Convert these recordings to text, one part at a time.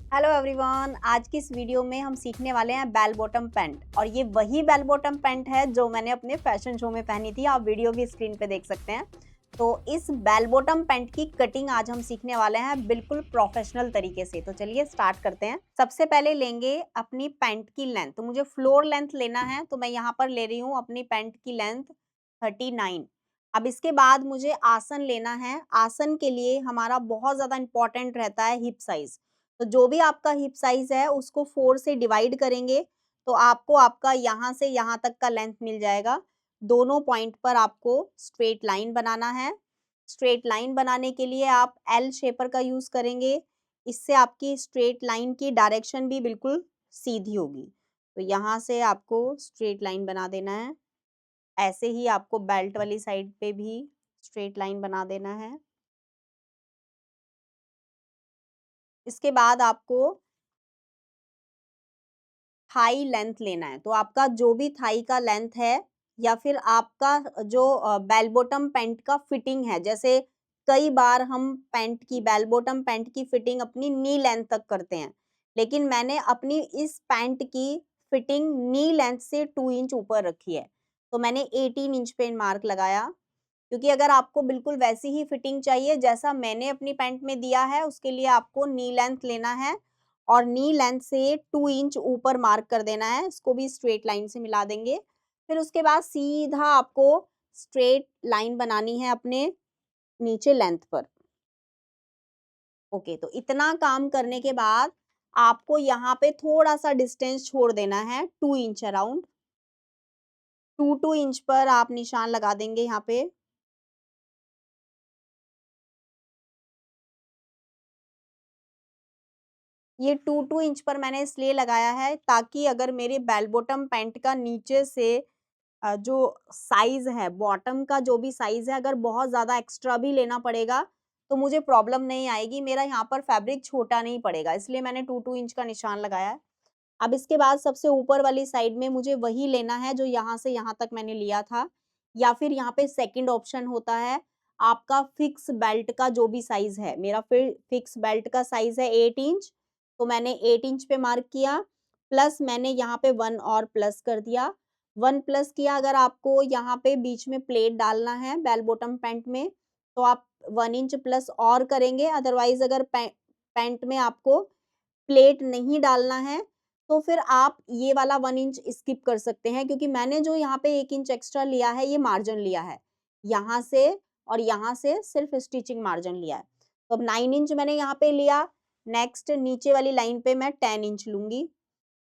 Hello everyone, आज की इस वीडियो में हम सीखने वाले हैं बेल बॉटम पैंट। और ये वही बेल बॉटम पैंट है जो मैंने अपने फैशन शो में पहनी थी। आप वीडियो भी स्क्रीन पे देख सकते हैं। तो इस बेल बॉटम पैंट की कटिंग आज हम सीखने वाले हैं बिल्कुल प्रोफेशनल तरीके से। तो चलिए स्टार्ट करते हैं। सबसे पहले लेंगे अपनी पैंट की लेंथ। तो मुझे फ्लोर लेंथ लेना है, तो मैं यहाँ पर ले रही हूँ अपनी पैंट की लेंथ 39। अब इसके बाद मुझे आसन लेना है। आसन के लिए हमारा बहुत ज़्यादा इंपॉर्टेंट रहता है हिप साइज़। तो जो भी आपका हिप साइज़ है उसको 4 से डिवाइड करेंगे, तो आपको आपका यहाँ से यहाँ तक का लेंथ मिल जाएगा। दोनों पॉइंट पर आपको स्ट्रेट लाइन बनाना है। स्ट्रेट लाइन बनाने के लिए आप एल शेपर का यूज़ करेंगे। इससे आपकी स्ट्रेट लाइन की डायरेक्शन भी बिल्कुल सीधी होगी। तो यहाँ से आपको स्ट्रेट लाइन बना देना है। ऐसे ही आपको बेल्ट वाली साइड पे भी स्ट्रेट लाइन बना देना है। इसके बाद आपको थाई लेंथ लेना है। तो आपका जो भी थाई का लेंथ है या फिर आपका जो बेल बॉटम पैंट का फिटिंग है, जैसे कई बार हम पैंट की बेल बॉटम पैंट की फिटिंग अपनी नी लेंथ तक करते हैं, लेकिन मैंने अपनी इस पैंट की फिटिंग नी लेंथ से 2 इंच ऊपर रखी है। तो मैंने 18 इंच पे मार्क लगाया, क्योंकि अगर आपको बिल्कुल वैसी ही फिटिंग चाहिए जैसा मैंने अपनी पैंट में दिया है, उसके लिए आपको नी लेंथ लेना है और नी लेंथ से 2 इंच ऊपर मार्क कर देना है। इसको भी स्ट्रेट लाइन से मिला देंगे। फिर उसके बाद सीधा आपको स्ट्रेट लाइन बनानी है अपने नीचे लेंथ पर। ओके, तो इतना काम करने के बाद आपको यहाँ पे थोड़ा-सा डिस्टेंस छोड़ देना है 2 इंच अराउंड। 2 इंच पर आप निशान लगा देंगे यहाँ पे। ये 2 इंच पर मैंने इसलिए लगाया है ताकि अगर मेरे बेल बॉटम पैंट का नीचे से जो साइज़ है, बॉटम का जो भी साइज़ है, अगर बहुत ज़्यादा एक्स्ट्रा भी लेना पड़ेगा, तो मुझे प्रॉब्लम नहीं आएगी। मेरा यहाँ पर फैब्रिक छोटा नहीं पड़ेगा, इसलिए मैंने 2 इंच का निशान लगाया है। अब इसके बाद सबसे ऊपर वाली साइड में मुझे वही लेना है जो यहाँ से यहाँ तक मैंने लिया था, या फिर यहाँ पे सेकंड ऑप्शन होता है आपका फिक्स बेल्ट का जो भी साइज़ है। मेरा फिर फिक्स बेल्ट का साइज़ है 8 इंच, तो मैंने 8 इंच पे मार्क किया, प्लस मैंने यहाँ पे 1 और प्लस कर दिया। 1 प्लस किया, अगर आपको यहाँ पे बीच में प्लेट डालना है बेल बॉटम पैंट में, तो आप 1 इंच प्लस और करेंगे। अदरवाइज़ अगर पैंट में आपको प्लेट नहीं डालना है, तो फिर आप ये वाला 1 इंच स्किप कर सकते हैं, क्योंकि मैंने जो यहाँ पे 1 इंच एक्स्ट्रा लिया है, ये मार्जिन लिया है। यहाँ से और यहाँ से सिर्फ स्टिचिंग मार्जिन लिया है। तो अब 9 इंच मैंने यहाँ पे लिया, नेक्स्ट नीचे वाली लाइन पे मैं 10 इंच लूँगी,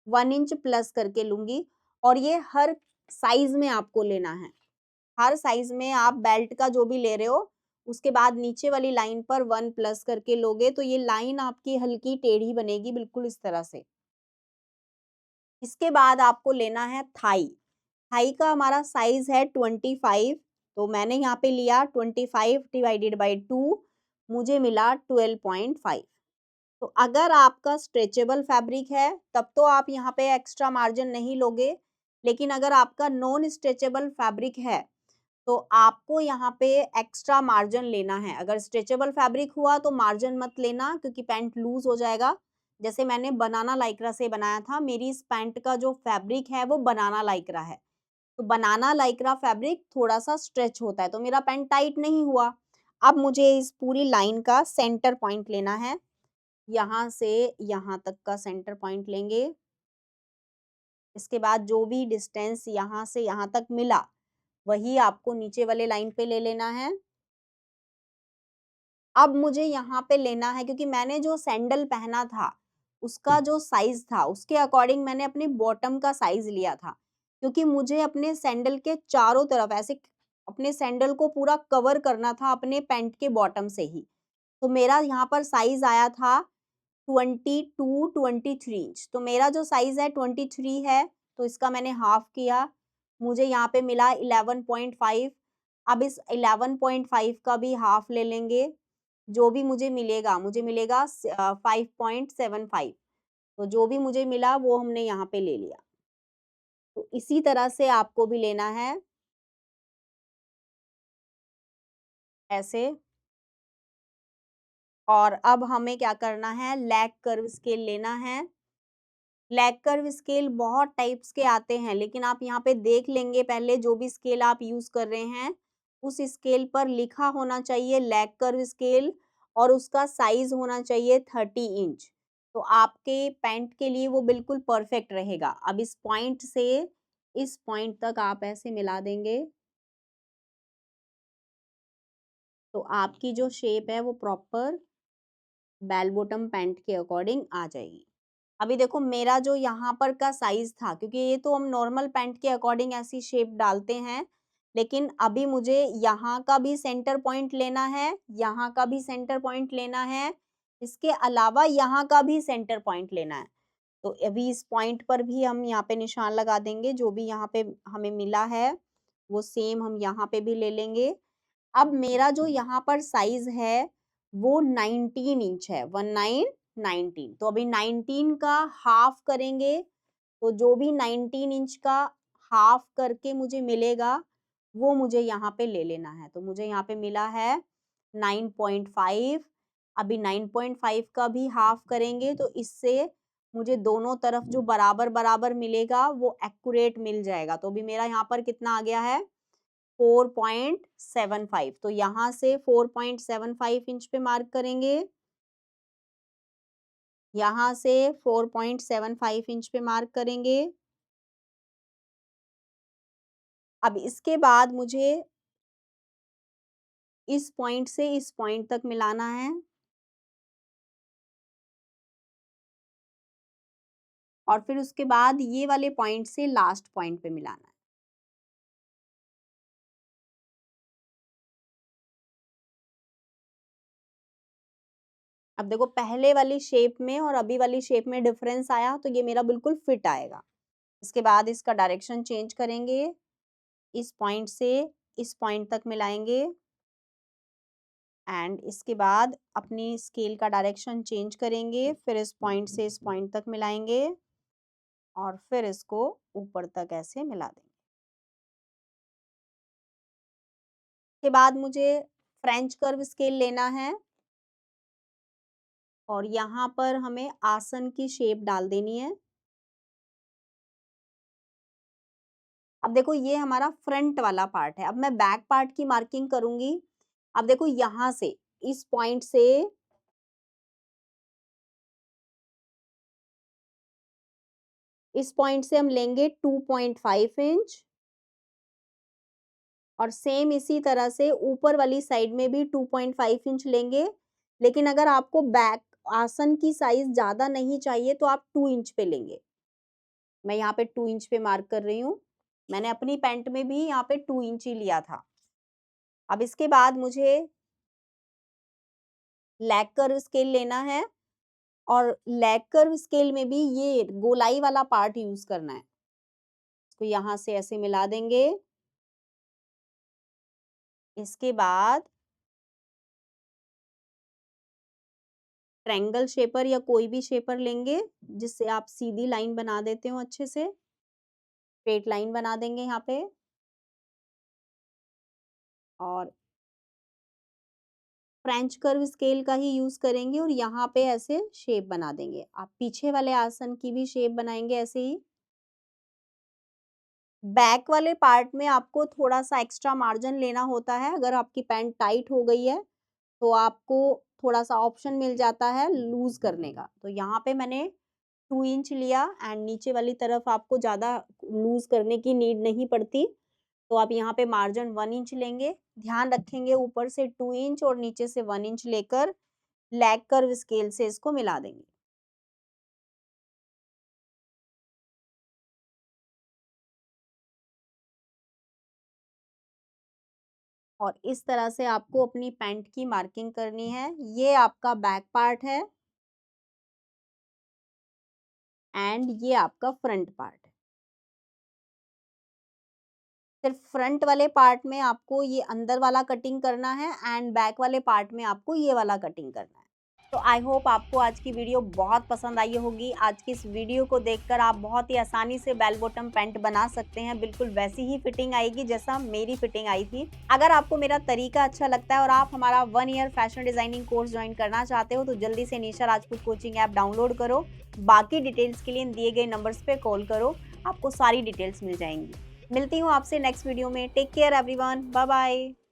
1 इंच प्लस करके लूँगी, और ये हर साइज़ में आपको लेना है। हर साइज़ में आप बेल्ट का जो भी ले रहे हो, उसके बाद नीचे वाली लाइन पर 1 प्लस करके लोगे, तो ये लाइन आपकी हल्की टेढ़ी बनेगी, बिल्कुल इस तरह से। इसके बाद आपको लेना है थाई। थाई का हमारा साइज़ है 25, तो मैंने यहाँ पे लिया 25 डिवाइडेड बाय 2, मुझे मिला 12.5। तो अगर आपका स्ट्रेचेबल फैब्रिक है, तब तो आप यहाँ पे एक्स्ट्रा मार्जिन नहीं लोगे, लेकिन अगर आपका नॉन स्ट्रेचेबल फैब्रिक है, तो आपको यहाँ पे एक्स्ट्रा मार्जिन लेना है। अगर स्ट्रेचेबल फैब्रिक हुआ तो मार्जिन मत लेना, क्योंकि पैंट लूज़ हो जाएगा। जैसे मैंने बनाना लाइक्रा से बनाया था, मेरी इस पैंट का जो फैब्रिक है वो बनाना लाइक्रा है। तो बनाना लाइक्रा फैब्रिक थोड़ा-सा स्ट्रेच होता है, तो मेरा पैंट टाइट नहीं हुआ। अब मुझे इस पूरी लाइन का सेंटर पॉइंट लेना है। यहाँ से यहाँ तक का सेंटर पॉइंट लेंगे। इसके बाद जो भी डिस्टेंस यहाँ से यहाँ तक मिला, वही आपको नीचे वाले लाइन पे ले लेना है। अब मुझे यहाँ पे लेना है, क्योंकि मैंने जो सैंडल पहना था, उसका जो साइज़ था, उसके अकॉर्डिंग मैंने अपने बॉटम का साइज़ लिया था। क्योंकि मुझे अपने सैंडल के चारों तरफ ऐसे अपने सैंडल को पूरा कवर करना था अपने पैंट के बॉटम से ही। तो मेरा यहाँ पर साइज़ आया था 22-23 इंच। तो मेरा जो साइज़ है 23 है, तो इसका मैंने हाफ किया, मुझे यहाँ पे मिला 11.5। अब इस 11.5 का भी हाफ ले लेंगे, जो भी मुझे मिलेगा 5.75। तो जो भी मुझे मिला वो हमने यहाँ पे ले लिया। तो इसी तरह से आपको भी लेना है, ऐसे। और अब हमें क्या करना है, लेग कर्व स्केल लेना है। लेग कर्व स्केल बहुत टाइप्स के आते हैं, लेकिन आप यहाँ पे देख लेंगे पहले जो भी स्केल आप यूज कर रहे हैं, उस स्केल पर लिखा होना चाहिए लेग कर्व स्केल और उसका साइज होना चाहिए 30 इंच। तो आपके पैंट के लिए वो बिल्कुल परफेक्ट रहेगा। अब इस पॉइंट से इस पॉइंट तक आप ऐसे मिला देंगे, तो आपकी जो शेप है वो प्रॉपर बेल बॉटम पैंट के अकॉर्डिंग आ जाएगी। अभी देखो मेरा जो यहाँ पर का साइज था, क्योंकि ये तो हम नॉर्मल पैंट के अकॉर्डिंग ऐसी शेप डालते हैं, लेकिन अभी मुझे यहाँ का भी सेंटर पॉइंट लेना है, यहाँ का भी सेंटर पॉइंट लेना है, इसके अलावा यहाँ का भी सेंटर पॉइंट लेना है। तो अभी इस पॉइंट पर भी हम यहाँ पे निशान लगा देंगे, जो भी यहाँ पे हमें मिला है वो सेम हम यहाँ पे भी ले लेंगे। अब मेरा जो यहाँ पर साइज है वो 19 इंच है, 19 तो अभी 19 का हाफ करेंगे, तो जो भी 19 इंच का हाफ करके मुझे मिलेगा वो मुझे यहाँ पे ले लेना है। तो मुझे यहाँ पे मिला है 9.5। अभी 9.5 का भी हाफ करेंगे तो इससे मुझे दोनों तरफ जो बराबर बराबर मिलेगा वो एक्यूरेट मिल जाएगा। तो अभी मेरा यहाँ पर कितना आ गया है, 4.75। तो यहाँ से 4.75 इंच पे मार्क करेंगे, यहाँ से 4.75 इंच पे मार्क करेंगे। अब इसके बाद मुझे इस पॉइंट से इस पॉइंट तक मिलाना है और फिर उसके बाद ये वाले पॉइंट से लास्ट पॉइंट पे मिलाना है। अब देखो पहले वाली शेप में और अभी वाली शेप में डिफरेंस आया, तो ये मेरा बिल्कुल फिट आएगा। इसके बाद इसका डायरेक्शन चेंज करेंगे, इस पॉइंट से इस पॉइंट तक मिलाएंगे एंड इसके बाद अपनी स्केल का डायरेक्शन चेंज करेंगे, फिर इस पॉइंट से इस पॉइंट तक मिलाएंगे और फिर इसको ऊपर तक ऐसे मिला देंगे। के बाद मुझे फ्रेंच कर्व स्केल लेना है और यहाँ पर हमें आसन की शेप डाल देनी है। अब देखो ये हमारा फ्रंट वाला पार्ट है, अब मैं बैक पार्ट की मार्किंग करूंगी। अब देखो यहाँ से इस पॉइंट से हम लेंगे 2.5 इंच और सेम इसी तरह से ऊपर वाली साइड में भी 2.5 इंच लेंगे। लेकिन अगर आपको बैक आसन की साइज ज्यादा नहीं चाहिए तो आप 2 इंच पे लेंगे। मैं यहाँ पे 2 इंच पे मार्क कर रही हूँ। मैंने अपनी पैंट में भी यहाँ पे 2 इंच ही लिया था। अब इसके बाद मुझे लेग कर्व स्केल लेना है और लेग कर्व स्केल में भी ये गोलाई वाला पार्ट यूज करना है। इसको यहाँ से ऐसे मिला देंगे। इसके बाद ट्रायंगल शेपर या कोई भी शेपर लेंगे जिससे आप सीधी लाइन बना देते हो, अच्छे से स्ट्रेट लाइन बना देंगे यहाँ पे और फ्रेंच कर्व स्केल का ही यूज करेंगे और यहाँ पे ऐसे शेप बना देंगे। आप पीछे वाले आसन की भी शेप बनाएंगे ऐसे ही। बैक वाले पार्ट में आपको थोड़ा सा एक्स्ट्रा मार्जिन लेना होता है। अगर आपकी पैंट टाइट हो गई है तो आपको थोड़ा सा ऑप्शन मिल जाता है लूज करने का। तो यहाँ पे मैंने 2 इंच लिया एंड नीचे वाली तरफ आपको ज्यादा लूज करने की नीड नहीं पड़ती, तो आप यहाँ पे मार्जिन 1 इंच लेंगे। ध्यान रखेंगे ऊपर से 2 इंच और नीचे से 1 इंच लेकर लेग कर्व स्केल से इसको मिला देंगे। और इस तरह से आपको अपनी पैंट की मार्किंग करनी है। ये आपका बैक पार्ट है एंड ये आपका फ्रंट पार्ट है। सिर्फ फ्रंट वाले पार्ट में आपको ये अंदर वाला कटिंग करना है एंड बैक वाले पार्ट में आपको ये वाला कटिंग करना है। तो आई होप आपको आज की वीडियो बहुत पसंद आई होगी। आज की इस वीडियो को देखकर आप बहुत ही आसानी से बेल बॉटम पैंट बना सकते हैं। बिल्कुल वैसी ही फिटिंग आएगी जैसा मेरी फिटिंग आई थी। अगर आपको मेरा तरीका अच्छा लगता है और आप हमारा 1 year fashion designing course join करना चाहते हो तो जल्दी से निशा राजपूत कोचिंग ऐप डाउनलोड करो। बाकी डिटेल्स के लिए दिए गए नंबर्स पे कॉल करो, आपको सारी डिटेल्स मिल जाएंगी। मिलती हूँ आपसे नेक्स्ट वीडियो में। Take care everyone, bye bye.